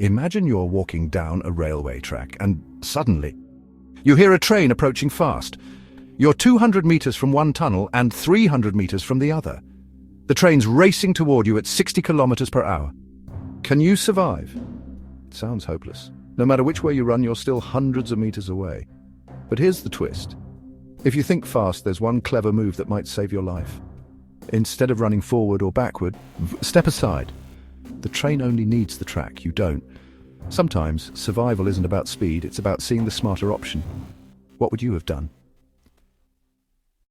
Imagine you're walking down a railway track and suddenly you hear a train approaching fast. You're 200 meters from one tunnel and 300 meters from the other. The train's racing toward you at 60 kilometers per hour. Can you survive? It sounds hopeless. No matter which way you run, you're still hundreds of meters away. But here's the twist. If you think fast, there's one clever move that might save your life. Instead of running forward or backward, step aside. The train only needs the track, you don't. Sometimes survival isn't about speed, it's about seeing the smarter option. What would you have done?